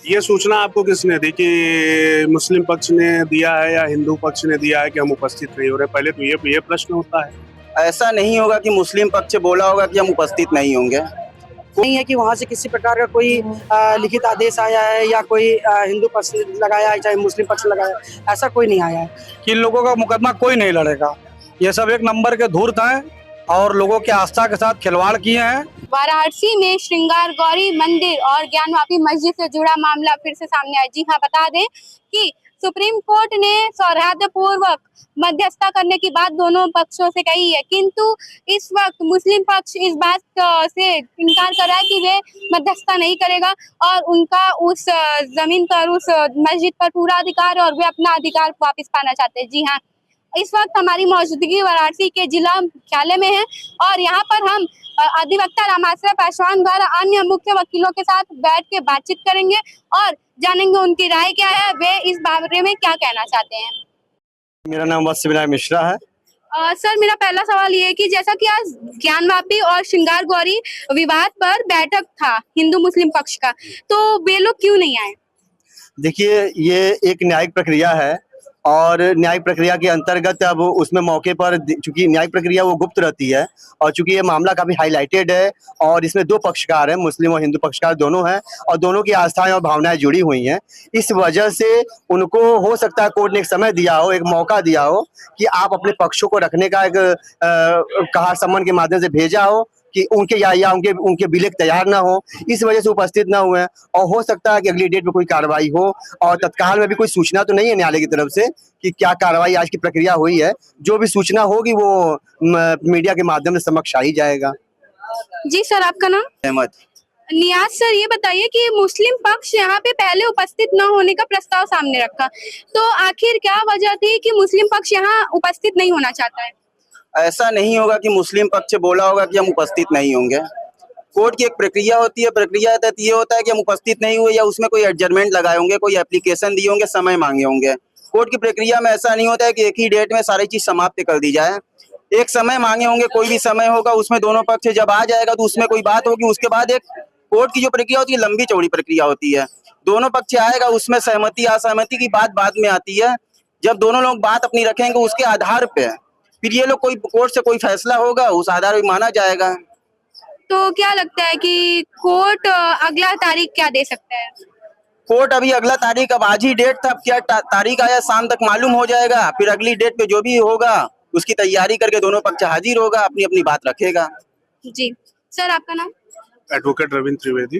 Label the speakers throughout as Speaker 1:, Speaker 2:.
Speaker 1: ये सूचना आपको किसने दी कि मुस्लिम पक्ष ने दिया है या हिंदू पक्ष ने दिया है कि हम उपस्थित नहीं हो रहे? पहले तो ये प्रश्न होता है।
Speaker 2: ऐसा नहीं होगा कि मुस्लिम पक्ष बोला होगा कि हम उपस्थित नहीं होंगे।
Speaker 3: नहीं है कि वहाँ से किसी प्रकार का कोई लिखित आदेश आया है या कोई हिंदू पक्ष लगाया है चाहे मुस्लिम पक्ष लगाया है, ऐसा कोई नहीं आया है
Speaker 4: कि इन लोगों का मुकदमा कोई नहीं लड़ेगा। ये सब एक नंबर के धूर्त हैं और लोगों की आस्था के साथ खिलवाड़ किए हैं।
Speaker 5: वाराणसी में श्रृंगार गौरी मंदिर और ज्ञानवापी मस्जिद से जुड़ा मामला फिर से सामने आया। जी हाँ, बता दें कि सुप्रीम कोर्ट ने सौहार्दपूर्वक मध्यस्थता करने की बात दोनों पक्षों से कही है, किंतु इस वक्त मुस्लिम पक्ष इस बात से इनकार कर रहा है कि वे मध्यस्थता नहीं करेगा और उनका उस जमीन पर, उस मस्जिद पर पूरा अधिकार और वे अपना अधिकार वापस पाना चाहते हैं। जी हाँ, इस वक्त हमारी मौजूदगी वाराणसी के जिला मुख्यालय में है और यहाँ पर हम अधिवक्ता रामाश्रय पासवान द्वारा अन्य मुख्य वकीलों के साथ बैठ के बातचीत करेंगे और जानेंगे उनकी राय क्या है, वे इस बारे में क्या कहना चाहते हैं।
Speaker 4: मेरा नाम वत्स विनायक मिश्रा है।
Speaker 5: सर, मेरा पहला सवाल ये है कि जैसा कि आज ज्ञानवापी और श्रृंगार गौरी विवाद पर बैठक था हिंदू मुस्लिम पक्ष का, तो वे लोग क्यों नहीं आए?
Speaker 2: देखिए, ये एक न्यायिक प्रक्रिया है और न्यायिक प्रक्रिया के अंतर्गत अब उसमें मौके पर, चूंकि न्यायिक प्रक्रिया वो गुप्त रहती है और चूंकि ये मामला काफी हाईलाइटेड है और इसमें दो पक्षकार हैं, मुस्लिम और हिंदू पक्षकार दोनों हैं और दोनों की आस्थाएं और भावनाएं जुड़ी हुई हैं। इस वजह से उनको हो सकता है कोर्ट ने एक समय दिया हो, एक मौका दिया हो कि आप अपने पक्षों को रखने का एक कहा सम्मन के माध्यम से भेजा हो कि उनके या उनके विलेख तैयार ना हो, इस वजह से उपस्थित ना हुए और हो सकता है कि अगली डेट में कोई कार्रवाई हो। और तत्काल में भी कोई सूचना तो नहीं है न्यायालय की तरफ से कि क्या कार्रवाई आज की प्रक्रिया हुई है। जो भी सूचना होगी वो मीडिया के माध्यम से समक्ष आ ही जाएगा।
Speaker 5: जी सर, आपका नाम?
Speaker 2: अहमद।
Speaker 5: नियाज सर, ये बताइए कि मुस्लिम पक्ष यहाँ पे पहले उपस्थित न होने का प्रस्ताव सामने रखा, तो आखिर क्या वजह थी कि मुस्लिम पक्ष यहाँ उपस्थित नहीं होना चाहता है?
Speaker 2: ऐसा नहीं होगा कि मुस्लिम पक्ष बोला होगा कि हम उपस्थित नहीं होंगे। कोर्ट की एक प्रक्रिया होती है, प्रक्रिया तहत ये होता है कि हम उपस्थित नहीं हुए या उसमें कोई एडजर्मेंट लगाए होंगे, कोई एप्लीकेशन दिए होंगे, समय मांगे होंगे। कोर्ट की प्रक्रिया में ऐसा नहीं होता है कि एक ही डेट में सारी चीज समाप्त कर दी जाए। एक समय मांगे होंगे, कोई भी समय होगा, उसमें दोनों पक्ष जब आ जाएगा तो उसमें कोई बात होगी। उसके बाद एक कोर्ट की जो प्रक्रिया होती है लंबी चौड़ी प्रक्रिया होती है। दोनों पक्ष आएगा, उसमें सहमति असहमति की बात बाद में आती है। जब दोनों लोग बात अपनी रखेंगे उसके आधार पे फिर ये लोग कोई कोर्ट से कोई फैसला होगा, उस आधार पर माना जाएगा।
Speaker 5: तो क्या लगता है कि कोर्ट अगला तारीख क्या दे सकता है?
Speaker 2: कोर्ट अभी अगला तारीख, अब आज ही डेट था, अब क्या तारीख आया शाम तक मालूम हो जाएगा। फिर अगली डेट पे जो भी होगा उसकी तैयारी करके दोनों पक्ष हाजिर होगा, अपनी अपनी बात रखेगा।
Speaker 5: जी सर, आपका नाम?
Speaker 1: एडवोकेट रविंद्र त्रिवेदी।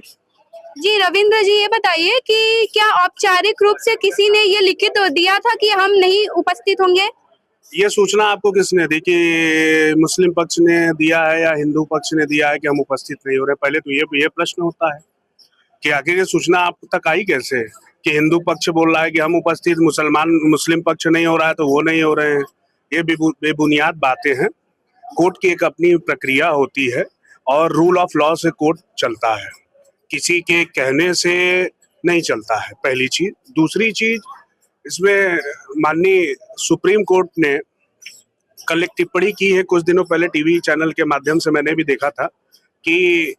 Speaker 5: जी रविंद्र जी, ये बताइए कि क्या औपचारिक रूप से किसी ने ये लिखित दिया था कि हम नहीं उपस्थित होंगे?
Speaker 1: ये सूचना आपको किसने दी कि मुस्लिम पक्ष ने दिया है या हिंदू पक्ष ने दिया है कि हम उपस्थित नहीं हो रहे? पहले तो ये प्रश्न होता है कि आखिर ये सूचना आप तक आई कैसे कि हिंदू पक्ष बोल रहा है कि हम उपस्थित, मुस्लिम पक्ष नहीं हो रहा है तो वो नहीं हो रहे हैं। ये बेबुनियाद बातें हैं। कोर्ट की एक अपनी प्रक्रिया होती है और रूल ऑफ लॉ से कोर्ट चलता है, किसी के कहने से नहीं चलता है, पहली चीज। दूसरी चीज, इसमें माननीय सुप्रीम कोर्ट ने कल एक टिप्पणी की है, कुछ दिनों पहले टीवी चैनल के माध्यम से मैंने भी देखा था कि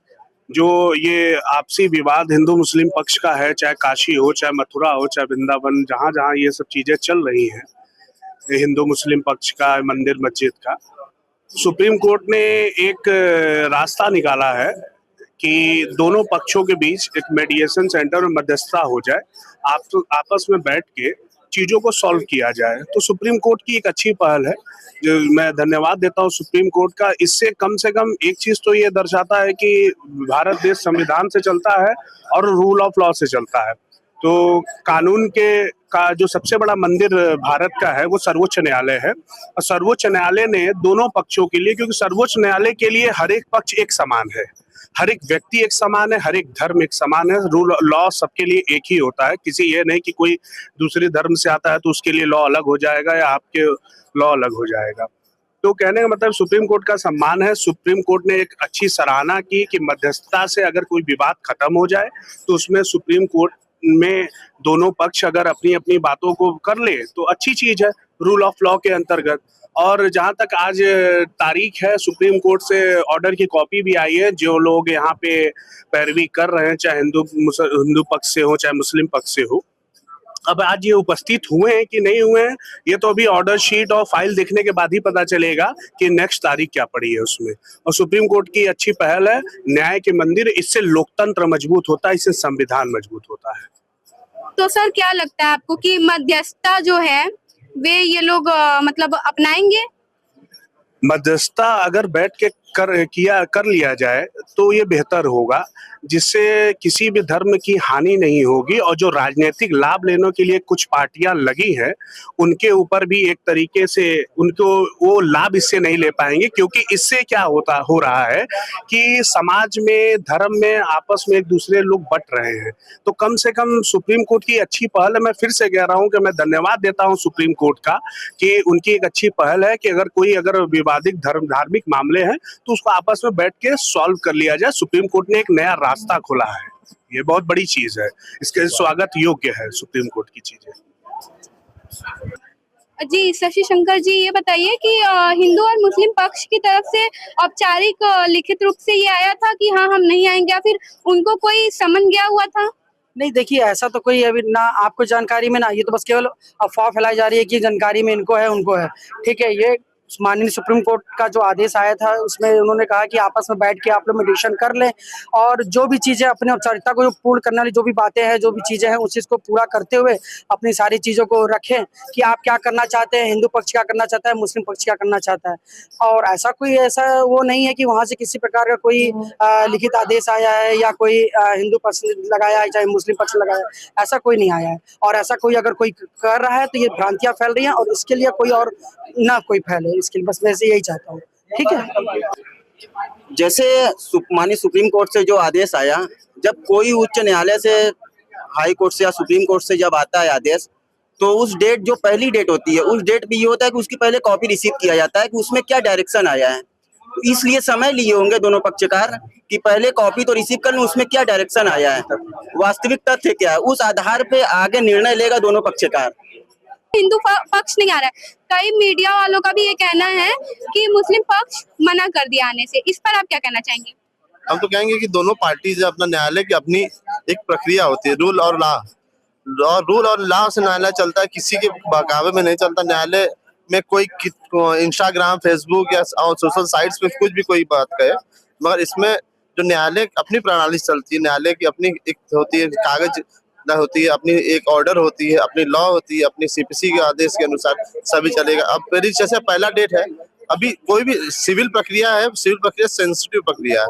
Speaker 1: जो ये आपसी विवाद हिंदू मुस्लिम पक्ष का है, चाहे काशी हो, चाहे मथुरा हो, चाहे वृंदावन, जहां जहां ये सब चीजें चल रही हैं, हिंदू मुस्लिम पक्ष का, मंदिर मस्जिद का, सुप्रीम कोर्ट ने एक रास्ता निकाला है कि दोनों पक्षों के बीच एक मेडिएशन सेंटर और मध्यस्थता हो जाए, आपस में बैठ के चीजों को सॉल्व किया जाए। तो सुप्रीम कोर्ट की एक अच्छी पहल है, जो मैं धन्यवाद देता हूँ सुप्रीम कोर्ट का। इससे कम से कम एक चीज तो ये दर्शाता है कि भारत देश संविधान से चलता है और रूल ऑफ लॉ से चलता है। तो कानून का जो सबसे बड़ा मंदिर भारत का है वो सर्वोच्च न्यायालय है और सर्वोच्च न्यायालय ने दोनों पक्षों के लिए, क्योंकि सर्वोच्च न्यायालय के लिए हर एक पक्ष एक समान है, हर एक व्यक्ति एक समान है, हर एक धर्म एक समान है, रूल लॉ सबके लिए एक ही होता है। किसी ये नहीं कि कोई दूसरे धर्म से आता है तो उसके लिए लॉ अलग हो जाएगा या आपके लॉ अलग हो जाएगा। तो कहने का मतलब सुप्रीम कोर्ट का सम्मान है। सुप्रीम कोर्ट ने एक अच्छी सराहना की कि मध्यस्थता से अगर कोई विवाद खत्म हो जाए तो उसमें सुप्रीम कोर्ट में दोनों पक्ष अगर अपनी अपनी बातों को कर ले तो अच्छी चीज है। रूल ऑफ लॉ के अंतर्गत। और जहां तक आज तारीख है, सुप्रीम कोर्ट से ऑर्डर की कॉपी भी आई है। जो लोग यहाँ पे पैरवी कर रहे हैं, चाहे हिंदू पक्ष से हो चाहे मुस्लिम पक्ष से हो, अब आज ये उपस्थित हुए हैं कि नहीं हुए हैं, ये तो अभी ऑर्डर शीट और फाइल देखने के बाद ही पता चलेगा कि नेक्स्ट तारीख क्या पड़ी है उसमें। और सुप्रीम कोर्ट की अच्छी पहल है, न्याय के मंदिर, इससे लोकतंत्र मजबूत होता है, इससे संविधान मजबूत होता है।
Speaker 5: तो सर क्या लगता है आपको कि मध्यस्थता जो है वे ये लोग मतलब अपनाएंगे?
Speaker 1: मध्यस्थता अगर बैठ के कर लिया जाए तो ये बेहतर होगा, जिससे किसी भी धर्म की हानि नहीं होगी। और जो राजनीतिक लाभ लेने के लिए कुछ पार्टियां लगी हैं, उनके ऊपर भी एक तरीके से उनको वो लाभ इससे नहीं ले पाएंगे, क्योंकि इससे क्या हो रहा है कि समाज में, धर्म में आपस में एक दूसरे लोग बट रहे हैं। तो कम से कम सुप्रीम कोर्ट की अच्छी पहल है। मैं फिर से कह रहा हूं कि मैं धन्यवाद देता हूं सुप्रीम कोर्ट का कि उनकी एक अच्छी पहल है कि अगर विवादित धार्मिक मामले हैं तो उसको आपस में बैठ के सॉल्व कर लिया जाए। सुप्रीम कोर्ट ने एक नया रास्ता खोला है, ये बहुत बड़ी चीज है, इसके स्वागत योग्य है सुप्रीम कोर्ट की चीजें।
Speaker 5: जी शशि शंकर जी, ये बताइए कि हिंदू और मुस्लिम पक्ष की तरफ से औपचारिक लिखित रूप से ये आया था कि हाँ हम नहीं आएंगे, या फिर उनको कोई समन गया हुआ था?
Speaker 3: नहीं, देखिए ऐसा तो कोई अभी ना आपको जानकारी में ना, ये तो बस केवल अफवाह फैलाई जा रही है कि जानकारी में इनको है उनको है। ठीक है, ये माननीय सुप्रीम कोर्ट का जो आदेश आया था उसमें उन्होंने कहा कि आपस में बैठ के आप लोग मेडिटेशन कर लें और जो भी चीजें अपने औपचारिकता को पूर्ण करने वाली जो भी बातें हैं, जो भी चीजें हैं, उस चीज को पूरा करते हुए अपनी सारी चीजों को रखें कि आप क्या करना चाहते हैं, हिंदू पक्ष क्या करना चाहता है, मुस्लिम पक्ष क्या करना चाहता है। और ऐसा वो नहीं है कि वहां से किसी प्रकार का कोई लिखित आदेश आया है या कोई हिंदू पक्ष लगाया है चाहे मुस्लिम पक्ष लगाया है, ऐसा कोई नहीं आया है। और ऐसा कोई अगर कोई कर रहा है तो ये भ्रांतियां फैल रही हैं और इसके लिए कोई और ना कोई फैले, इसके लिए बस वैसे यही चाहता हूँ। ठीक है,
Speaker 2: जैसे माननीय सुप्रीम कोर्ट से जो आदेश आया, जब कोई उच्च न्यायालय से, हाई कोर्ट से या सुप्रीम कोर्ट से जब आता है आदेश, तो उस डेट, जो पहली डेट होती है, उस डेट पे ये होता है कि उसकी पहले कॉपी रिसीव किया जाता है कि उसमें क्या डायरेक्शन आया है। तो इसलिए समय लिए होंगे दोनों पक्षकार कि पहले कॉपी तो रिसीव कर लें, उसमें क्या डायरेक्शन आया है, वास्तविक तथ्य क्या है, उस आधार पे आगे निर्णय लेगा दोनों पक्षकार।
Speaker 5: हिंदू पक्ष नहीं आ रहा है, कई मीडिया वालों का भी ये कहना है कि मुस्लिम पक्ष मना कर दिया आने से, इस पर आप क्या कहना चाहेंगे?
Speaker 6: हम तो कहेंगे कि दोनों पार्टी से अपना न्यायालय की अपनी एक प्रक्रिया होती है, रूल और लॉ से न्यायालय चलता है, किसी के बहकावे में नहीं चलता। न्यायालय में कोई इंस्टाग्राम, फेसबुक या सोशल साइट्स पे कुछ भी कोई बात कहे, मगर इसमें जो न्यायालय अपनी प्रणाली से चलती है, न्यायालय की अपनी एक होती है, कागज होती है, अपनी एक ऑर्डर होती है, अपनी लॉ होती है, अपनी सीपीसी के आदेश के अनुसार सभी चलेगा। अब मेरी जैसे पहला डेट है, अभी कोई भी सिविल प्रक्रिया है, सिविल प्रक्रिया सेंसिटिव प्रक्रिया है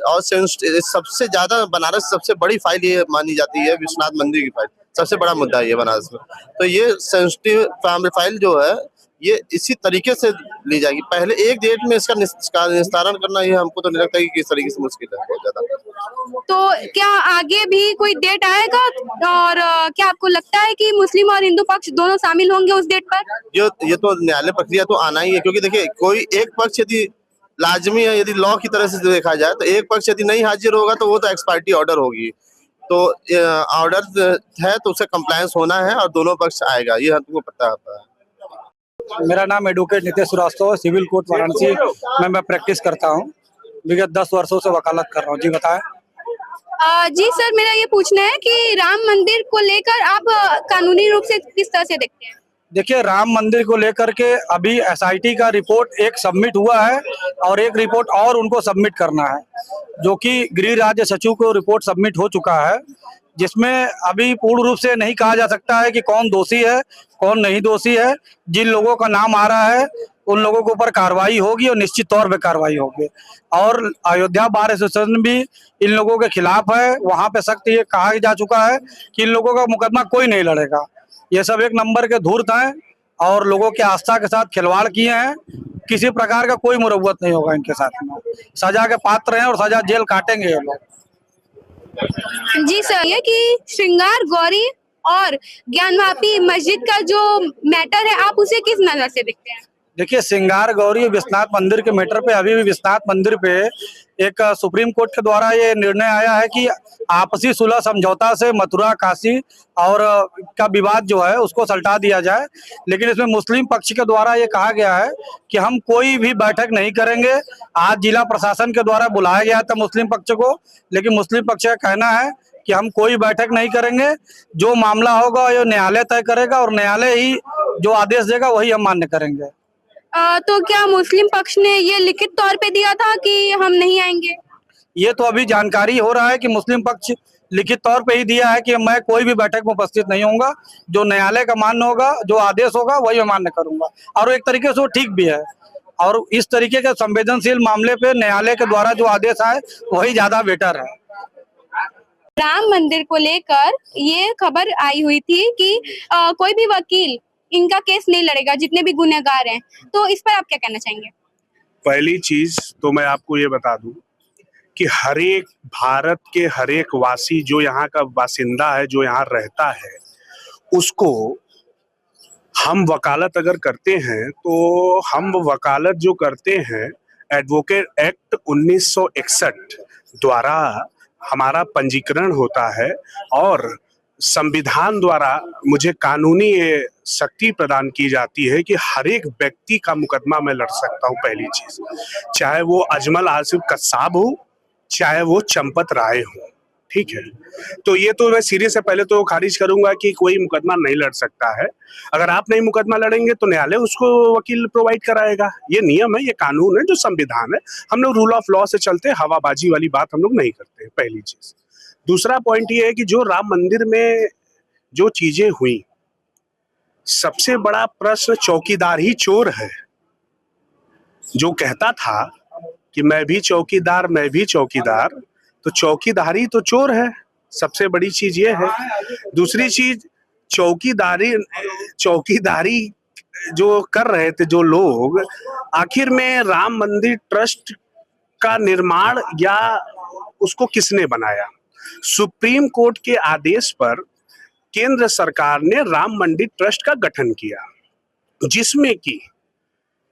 Speaker 6: और सबसे ज्यादा बनारस सबसे बड़ी फाइल ये मानी जाती है, विश्वनाथ मंदिर की फाइल सबसे बड़ा मुद्दा है ये बनारस में। तो ये सेंसिटिव फाइल जो है ये इसी तरीके से ली जाएगी। पहले एक डेट में इसका निस्तारण करना ये हमको तो नहीं लगता कि किस तरीके से मुश्किल है बहुत ज्यादा।
Speaker 5: तो क्या आगे भी कोई डेट आएगा और क्या आपको लगता है कि मुस्लिम और हिंदू पक्ष दोनों शामिल होंगे उस डेट पर?
Speaker 6: ये तो न्यायालय प्रक्रिया तो आना ही है, क्योंकि देखिए कोई एक पक्ष यदि लाजमी है, यदि लॉ की तरह से देखा जाए तो एक पक्ष यदि नहीं हाजिर होगा तो वो तो एक्सपार्टी ऑर्डर होगी। तो ऑर्डर है तो उसे कंप्लायंस होना है और दोनों पक्ष आएगा, ये हमको पता होता है।
Speaker 4: मेरा नाम advocate Nitesh Srivastava, civil court Varanasi में मैं प्रैक्टिस करता हूँ। विगत 10 वर्षों से वकालत कर रहा हूँ। जी बताएं।
Speaker 5: जी सर, मेरा ये पूछना है कि राम मंदिर को लेकर आप कानूनी रूप से किस तरह से देखते हैं?
Speaker 4: देखिए, राम मंदिर को लेकर के अभी एसआईटी का रिपोर्ट एक सबमिट हुआ है और एक रिपोर्ट और उनको सबमिट करना है, जो कि गृह राज्य सचिव को रिपोर्ट सबमिट हो चुका है, जिसमें अभी पूर्ण रूप से नहीं कहा जा सकता है कि कौन दोषी है कौन नहीं दोषी है। जिन लोगों का नाम आ रहा है उन लोगों के ऊपर कार्रवाई होगी और निश्चित तौर पे कार्रवाई होगी। और अयोध्या बार एसोसिएशन भी इन लोगों के खिलाफ है। वहां पे सख्त ये कहा जा चुका है कि इन लोगों का मुकदमा कोई नहीं लड़ेगा। ये सब एक नंबर के धूर्त हैं और लोगों की आस्था के साथ खिलवाड़ किए हैं। किसी प्रकार का कोई मुरव्वत नहीं होगा इनके साथ में। सजा के पात्र हैं और सजा जेल काटेंगे ये लोग।
Speaker 5: जी सर, ये कि श्रृंगार गौरी और ज्ञानवापी मस्जिद का जो मैटर है आप उसे किस नजर से देखते हैं?
Speaker 4: देखिए, श्रृंगार गौरी विश्वनाथ मंदिर के मैटर पे अभी भी विश्वनाथ मंदिर पे एक सुप्रीम कोर्ट के द्वारा ये निर्णय आया है कि आपसी सुलह समझौता से मथुरा काशी और का विवाद जो है उसको सल्टा दिया जाए। लेकिन इसमें मुस्लिम पक्ष के द्वारा ये कहा गया है कि हम कोई भी बैठक नहीं करेंगे। आज जिला प्रशासन के द्वारा बुलाया गया था मुस्लिम पक्ष को, लेकिन मुस्लिम पक्ष का कहना है कि हम कोई बैठक नहीं करेंगे, जो मामला होगा ये न्यायालय तय करेगा और न्यायालय ही जो आदेश देगा वही हम मान्य करेंगे।
Speaker 5: तो क्या मुस्लिम पक्ष ने ये लिखित तौर पे दिया था कि हम नहीं आएंगे?
Speaker 4: ये तो अभी जानकारी हो रहा है कि मुस्लिम पक्ष लिखित तौर पे ही दिया है कि मैं कोई भी बैठक में उपस्थित नहीं होऊंगा, जो न्यायालय का मान्य होगा, जो आदेश होगा वही मैं मान्य करूंगा। और एक तरीके से वो ठीक भी है, और इस तरीके के संवेदनशील मामले पे न्यायालय के द्वारा जो आदेश आए वही ज्यादा बेटर है।
Speaker 5: राम मंदिर को लेकर ये खबर आई हुई थी कि कोई भी वकील इनका केस नहीं लड़ेगा, जितने भी गुनहगार हैं। तो इस पर आप क्या कहना चाहेंगे?
Speaker 1: पहली चीज तो मैं आपको ये बता दूं कि हर एक भारत के हर एक वासी जो यहाँ का बासिंदा है, जो यहाँ रहता है, उसको हम वकालत अगर करते हैं तो हम वकालत जो करते हैं एडवोकेट एक्ट 1961 द्वारा हमारा पंजीकरण होता है और संविधान द्वारा मुझे कानूनी ये शक्ति प्रदान की जाती है कि हर एक व्यक्ति का मुकदमा मैं लड़ सकता हूँ। पहली चीज, चाहे वो अजमल आसिफ कस्साब हो, चाहे वो चंपत राय हो, ठीक है। तो ये तो मैं सीरियस से पहले तो खारिज करूंगा कि कोई मुकदमा नहीं लड़ सकता है। अगर आप नहीं मुकदमा लड़ेंगे तो न्यायालय उसको वकील प्रोवाइड कराएगा। ये नियम है, ये कानून है, जो संविधान है। हम लोग रूल ऑफ लॉ से चलते, हवाबाजी वाली बात हम लोग नहीं करते, पहली चीज। दूसरा पॉइंट ये है कि जो राम मंदिर में जो चीजें हुई, सबसे बड़ा प्रश्न चौकीदार ही चोर है। जो कहता था कि मैं भी चौकीदार, मैं भी चौकीदार, तो चौकीदारी तो चोर है। सबसे बड़ी चीज ये है। दूसरी चीज, चौकीदारी जो कर रहे थे जो लोग, आखिर में राम मंदिर ट्रस्ट का निर्माण या उसको किसने बनाया? सुप्रीम कोर्ट के आदेश पर केंद्र सरकार ने राम मंदिर ट्रस्ट का गठन किया, जिसमें कि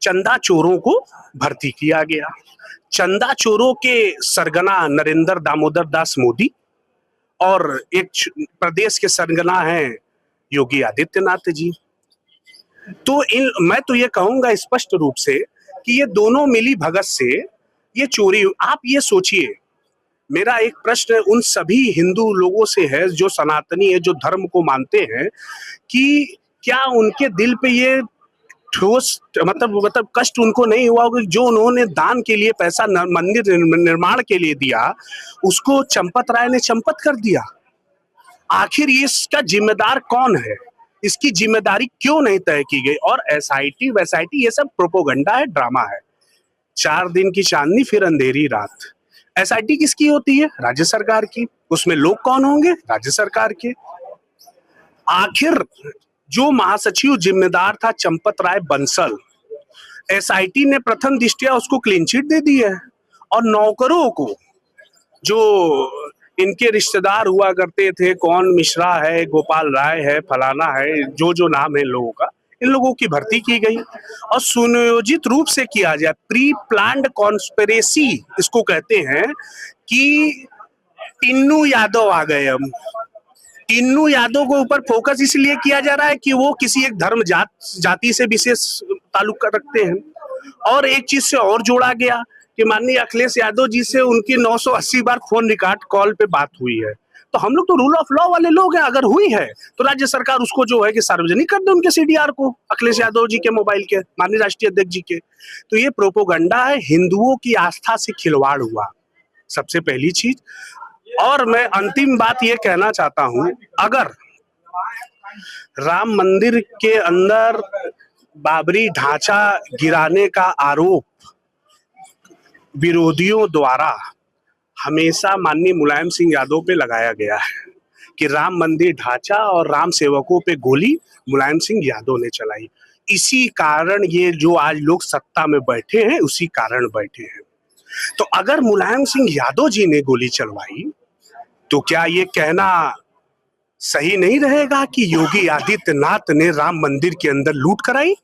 Speaker 1: चंदा चोरों को भर्ती किया गया। चंदा चोरों के सरगना नरेंद्र दामोदर दास मोदी और एक प्रदेश के सरगना हैं योगी आदित्यनाथ जी। तो मैं तो ये कहूंगा स्पष्ट रूप से कि ये दोनों मिली भगत से ये चोरी। आप ये सोचिए, मेरा एक प्रश्न उन सभी हिंदू लोगों से है जो सनातनी है, जो धर्म को मानते हैं, कि क्या उनके दिल पे ये ठोस मतलब कष्ट उनको नहीं हुआ होगा जो उन्होंने दान के लिए पैसा मंदिर निर्माण के लिए दिया, उसको चंपत राय ने चंपत कर दिया। आखिर इसका जिम्मेदार कौन है? इसकी जिम्मेदारी क्यों नहीं तय की गई? और एसआईटी वैसाइटी ये सब प्रोपोगंडा है, ड्रामा है। 4 दिन की चांदनी फिर अंधेरी रात। एसआईटी किसकी होती है? राज्य सरकार की। उसमें लोग कौन होंगे? राज्य सरकार के। आखिर जो महासचिव जिम्मेदार था चंपत राय बंसल, एसआईटी ने प्रथम दृष्टया उसको क्लीन चिट दे दी है, और नौकरों को, जो इनके रिश्तेदार हुआ करते थे, कौन मिश्रा है, गोपाल राय है, फलाना है, जो नाम है लोगों का, इन लोगों की भर्ती की गई और सुनियोजित रूप से किया जाए। प्री प्लान्ड कॉन्स्पिरेसी इसको कहते हैं कि टिन्नू यादव आ गए। हम टिन्नू यादव को ऊपर फोकस इसलिए किया जा रहा है कि वो किसी एक धर्म जाति से विशेष ताल्लुक रखते हैं। और एक चीज से और जोड़ा गया कि माननीय अखिलेश यादव जी से उनकी 980 बार फोन रिकॉर्ड कॉल पे बात हुई है। तो हम लोग तो रूल ऑफ लॉ वाले लोग हैं, अगर हुई है तो राज्य सरकार उसको जो है कि सार्वजनिक कर दे उनके सीडीआर को, अखिलेश यादव जी के मोबाइल के, माननीय राष्ट्रीय अध्यक्ष जी के। तो ये प्रोपोगंडा है, हिंदुओं की आस्था से खिलवाड़ हुआ, सबसे पहली चीज। और मैं अंतिम बात ये कहना चाहता हूं, अगर राम मंदिर के अंदर बाबरी ढांचा गिराने का आरोप विरोधियों द्वारा हमेशा माननीय मुलायम सिंह यादव पे लगाया गया है कि राम मंदिर ढांचा और राम सेवकों पे गोली मुलायम सिंह यादव ने चलाई। इसी कारण ये जो आज लोग सत्ता में बैठे हैं, उसी कारण बैठे हैं। तो अगर मुलायम सिंह यादव जी ने गोली चलवाई तो क्या ये कहना सही नहीं रहेगा कि योगी आदित्यनाथ ने राम मंदिर के अंदर लूट कराई?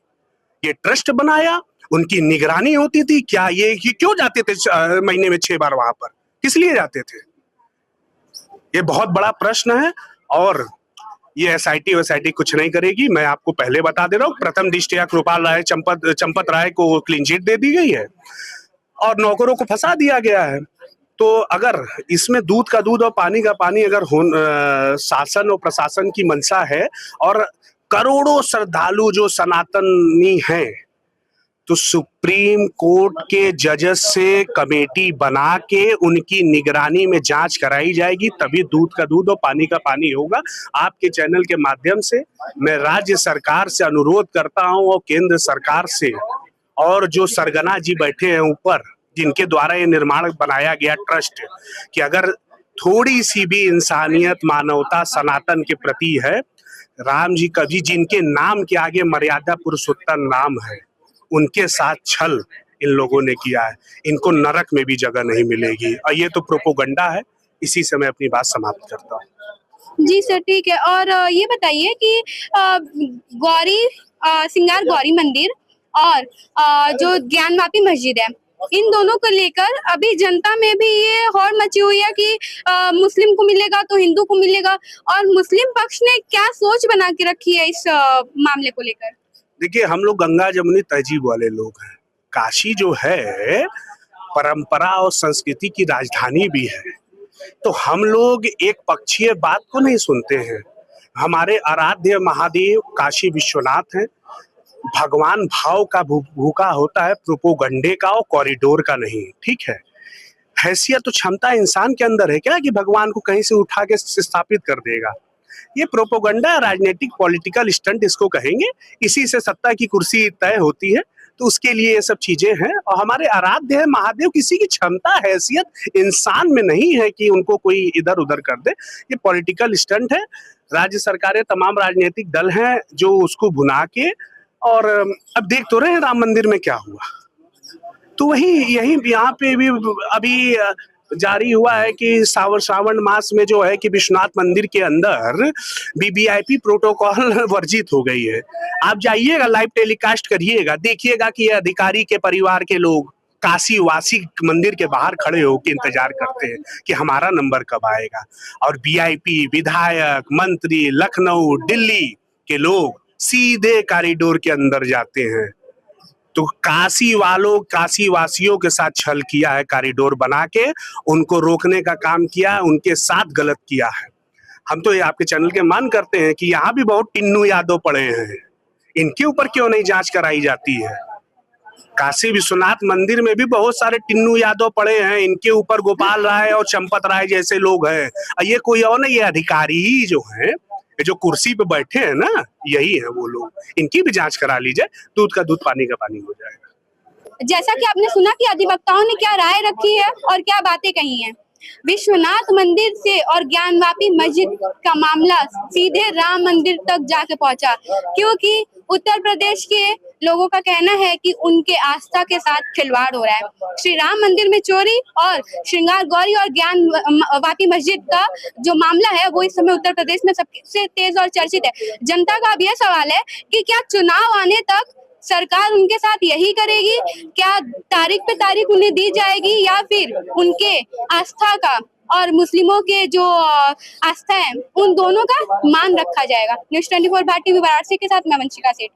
Speaker 1: ये ट्रस्ट बनाया, उनकी निगरानी होती थी क्या? ये क्यों जाते थे महीने में 6 बार वहां पर? किस लिए जाते थे? ये बहुत बड़ा प्रश्न है। और ये एसआईटी कुछ नहीं करेगी। मैं आपको पहले बता दे रहा हूँ, प्रथम दृष्टया कृपाल राय चंपत राय को क्लीन चिट दे दी गई है और नौकरों को फंसा दिया गया है। तो अगर इसमें दूध का दूध और पानी का पानी अगर शासन और प्रशासन की मंशा है और करोड़ों श्रद्धालु जो सनातनी हैं, तो सुप्रीम कोर्ट के जजेस से कमेटी बना के उनकी निगरानी में जांच कराई जाएगी, तभी दूध का दूध और पानी का पानी होगा। आपके चैनल के माध्यम से मैं राज्य सरकार से अनुरोध करता हूं और केंद्र सरकार से, और जो सरगना जी बैठे हैं ऊपर, जिनके द्वारा ये निर्माण बनाया गया ट्रस्ट, कि अगर थोड़ी सी भी इंसानियत, मानवता सनातन के प्रति है, राम जी कभी जिनके नाम के आगे मर्यादा पुरुषोत्तम नाम है, उनके साथ छल इन लोगों ने किया है। इनको नरक में भी जगह नहीं मिलेगी और ये तो प्रोपोगंडा है। इसी से मैं अपनी बात समाप्त करता हूँ।
Speaker 5: जी सर, ठीक है। और ये बताइए कि श्रृंगार गौरी मंदिर और जो ज्ञानवापी मस्जिद है, इन दोनों को लेकर अभी जनता में भी ये होड़ मची हुई है कि मुस्लिम को मिलेगा तो हिंदू को मिलेगा, और मुस्लिम पक्ष ने क्या सोच बना के रखी है इस मामले को लेकर?
Speaker 1: देखिए, हम लोग गंगा जमुनी तहजीब वाले लोग हैं। काशी जो है परंपरा और संस्कृति की राजधानी भी है, तो हम लोग एक पक्षीय बात को नहीं सुनते हैं। हमारे आराध्य महादेव काशी विश्वनाथ हैं। भगवान भाव का भूखा होता है, प्रोपोगंडे का और कॉरिडोर का नहीं। ठीक है, हैसियत तो क्षमता इंसान के अंदर है क्या कि भगवान को कहीं से उठा के स्थापित कर देगा? ये प्रोपोगंडा, राजनीतिक पॉलिटिकल स्टंट इसको कहेंगे। इसी से सत्ता की कुर्सी तय होती है, तो उसके लिए ये सब चीजें हैं। और हमारे आराध्य है महादेव, किसी की क्षमता हैसियत इंसान में नहीं है कि उनको कोई इधर उधर कर दे। ये पॉलिटिकल स्टंट है। राज्य सरकारें, तमाम राजनीतिक दल हैं जो उसको भुना के, और अब देख तो रहे हैं राम मंदिर में क्या हुआ। तो वही यही यहाँ पे भी अभी जारी हुआ है कि श्रावण मास में जो है कि विश्वनाथ मंदिर के अंदर वीवीआईपी प्रोटोकॉल वर्जित हो गई है। आप जाइएगा, लाइव टेलीकास्ट करिएगा, देखिएगा कि अधिकारी के परिवार के लोग काशी वासी मंदिर के बाहर खड़े होकर इंतजार करते हैं कि हमारा नंबर कब आएगा। और वीआईपी, विधायक, मंत्री, लखनऊ, दिल्ली के लोग सीधे कॉरिडोर के अंदर जाते हैं। तो काशी वालों, काशी वासियों के साथ छल किया है, कॉरिडोर बना के उनको रोकने का काम किया, उनके साथ गलत किया है। हम तो ये आपके चैनल के मान करते हैं कि यहाँ भी बहुत टिन्नू यादव पड़े हैं, इनके ऊपर क्यों नहीं जांच कराई जाती है? काशी विश्वनाथ मंदिर में भी बहुत सारे टिन्नू यादव पड़े हैं, इनके ऊपर गोपाल राय और चंपत राय जैसे लोग हैं। ये कोई और नहीं, ये अधिकारी ही जो है, ये जो कुर्सी पे बैठे हैं ना, यही है वो लोग। इनकी भी जांच करा लीजिए, दूध का दूध पानी का पानी हो जाएगा।
Speaker 5: जैसा कि आपने सुना कि अधिवक्ताओं ने क्या राय रखी है और क्या बातें कही हैं। विश्वनाथ मंदिर से और ज्ञानवापी मस्जिद का मामला सीधे राम मंदिर तक जाके पहुंचा, क्योंकि उत्तर प्रदेश के लोगों का कहना है कि उनके आस्था के साथ खिलवाड़ हो रहा है। श्री राम मंदिर में चोरी और श्रृंगार गौरी और ज्ञानवापी मस्जिद का जो मामला है वो इस समय उत्तर प्रदेश में सबसे तेज और चर्चित है। जनता का अब यह सवाल है कि क्या चुनाव आने तक सरकार उनके साथ यही करेगी? क्या तारीख पे तारीख उन्हें दी जाएगी, या फिर उनके आस्था का और मुस्लिमों के जो आस्था है उन दोनों का मान रखा जाएगा? न्यूज़ 24 भारत टीवी वाराणसी के साथ मैं वंशिका सेठ।